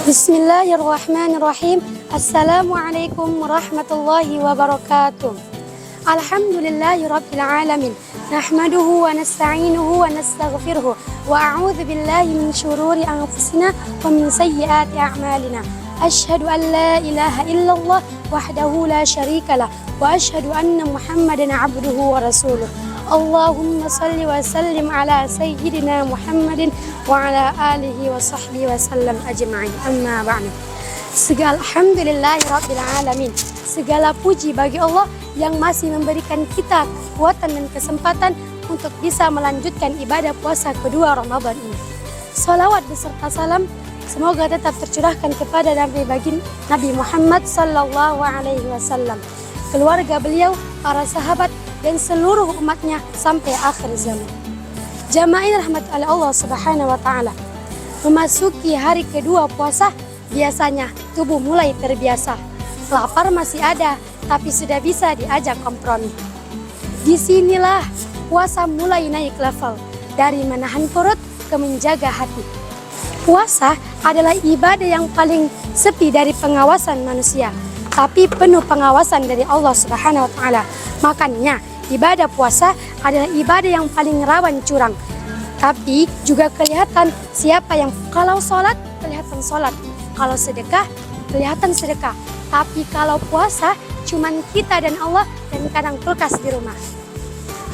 Bismillahirrahmanirrahim. Assalamualaikum warahmatullahi wabarakatuh. Alhamdulillahirabbil alamin. Nahmaduhu wa nasta'inuhu wa nastaghfiruhu wa a'udzu billahi min syururi anfusina wa min sayyiati a'malina. Asyhadu an la ilaha illallah wahdahu la syarikalah wa asyhadu anna Muhammadan 'abduhu wa rasuluh. Allahumma salli wa sallim ala sayyidina Muhammadin wa ala alihi wa sahbihi wa sallam ajma'in. Amma ba'du. Segala alhamdulillahirabbil alamin. Segala puji bagi Allah yang masih memberikan kita kekuatan dan kesempatan untuk bisa melanjutkan ibadah puasa kedua Ramadan ini. Salawat beserta salam semoga tetap tercurahkan kepada Nabi Muhammad sallallahu alaihi wasallam, keluarga beliau, para sahabat dan seluruh umatnya sampai akhir zaman. Jamaah rahmat Allah Subhanahu wa taala. Memasuki hari kedua puasa, biasanya tubuh mulai terbiasa. Lapar masih ada, tapi sudah bisa diajak kompromi. Disinilah puasa mulai naik level, dari menahan perut ke menjaga hati. Puasa adalah ibadah yang paling sepi dari pengawasan manusia, tapi penuh pengawasan dari Allah Subhanahu wa taala. Makanya ibadah puasa adalah ibadah yang paling rawan curang. Tapi juga kelihatan siapa yang kalau sholat kelihatan sholat, kalau sedekah kelihatan sedekah. Tapi kalau puasa cuman kita dan Allah dan kadang kulkas di rumah.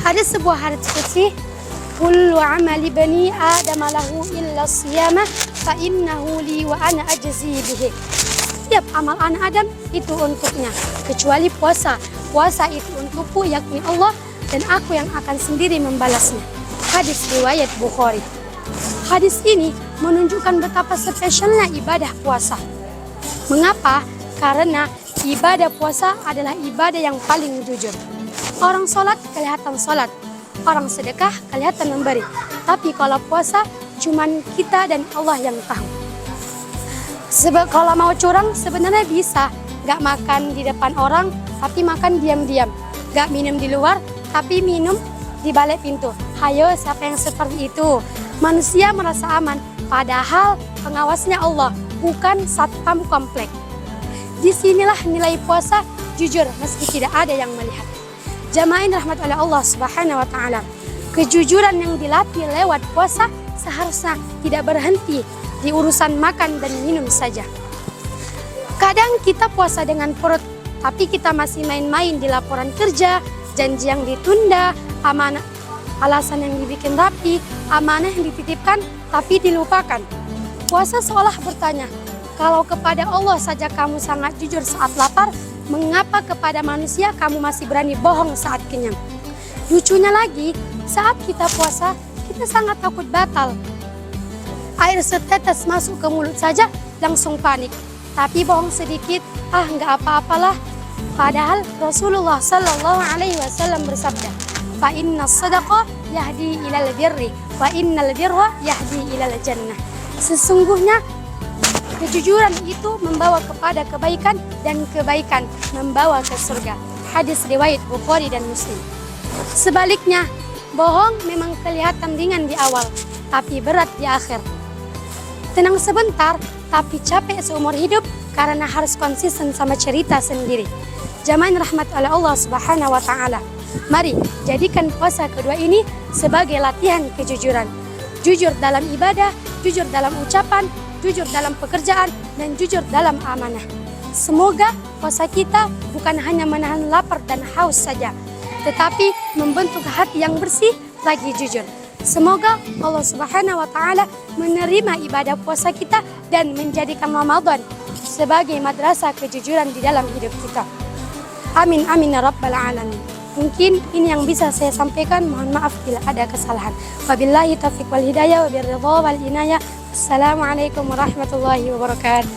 Ada sebuah hadits qudsi, kullu amali bani adam lahu illa siyama fa innahu li wa ana ajzi bihi. Setiap amal anak Adam itu untuknya, kecuali puasa. Puasa itu untukku, yakni Allah, dan aku yang akan sendiri membalasnya. Hadis riwayat Bukhari. Hadis ini menunjukkan betapa spesialnya ibadah puasa. Mengapa? Karena ibadah puasa adalah ibadah yang paling jujur. Orang sholat kelihatan sholat, orang sedekah kelihatan memberi. Tapi kalau puasa, cuman kita dan Allah yang tahu. Sebab kalau mau curang sebenarnya bisa, gak makan di depan orang tapi makan diam-diam, gak minum di luar tapi minum di balik pintu. Hayo, siapa yang seperti itu? Manusia merasa aman, padahal pengawasnya Allah, bukan satpam komplek. Disinilah nilai puasa jujur meski tidak ada yang melihat. Jamaah rahmat Allah Subhanahu wa taala. Kejujuran yang dilatih lewat puasa seharusnya tidak berhenti di urusan makan dan minum saja. Kadang kita puasa dengan perut, tapi kita masih main-main di laporan kerja, janji yang ditunda, amanah, alasan yang dibikin rapi, amanah yang dititipkan tapi dilupakan. Puasa seolah bertanya, kalau kepada Allah saja kamu sangat jujur saat lapar, mengapa kepada manusia kamu masih berani bohong saat kenyang? Lucunya lagi, saat kita puasa, kita sangat takut batal. Air setetes masuk ke mulut saja langsung panik. Tapi bohong sedikit, nggak apa-apalah. Padahal Rasulullah Sallallahu Alaihi Wasallam bersabda, fa inna sadaqah yahdi ilal birri, wa innal birra yahdi ilal jannah. Sesungguhnya kejujuran itu membawa kepada kebaikan dan kebaikan membawa ke surga. Hadis riwayat Bukhari dan Muslim. Sebaliknya, bohong memang kelihatan ringan di awal, tapi berat di akhir. Tenang sebentar, tapi capek seumur hidup karena harus konsisten sama cerita sendiri. Jamaah rahmat Allah Subhanahu wa taala. Mari jadikan puasa kedua ini sebagai latihan kejujuran. Jujur dalam ibadah, jujur dalam ucapan, jujur dalam pekerjaan, dan jujur dalam amanah. Semoga puasa kita bukan hanya menahan lapar dan haus saja, tetapi membentuk hati yang bersih lagi jujur. Semoga Allah Subhanahu wa taala menerima ibadah puasa kita dan menjadikan Ramadan sebagai madrasah kejujuran di dalam hidup kita. Amin amin ya rabbal alamin. Mungkin ini yang bisa saya sampaikan, mohon maaf bila ada kesalahan. Wabillahi taufiq wal hidayah wa birridha wal inayah. Assalamualaikum warahmatullahi wabarakatuh.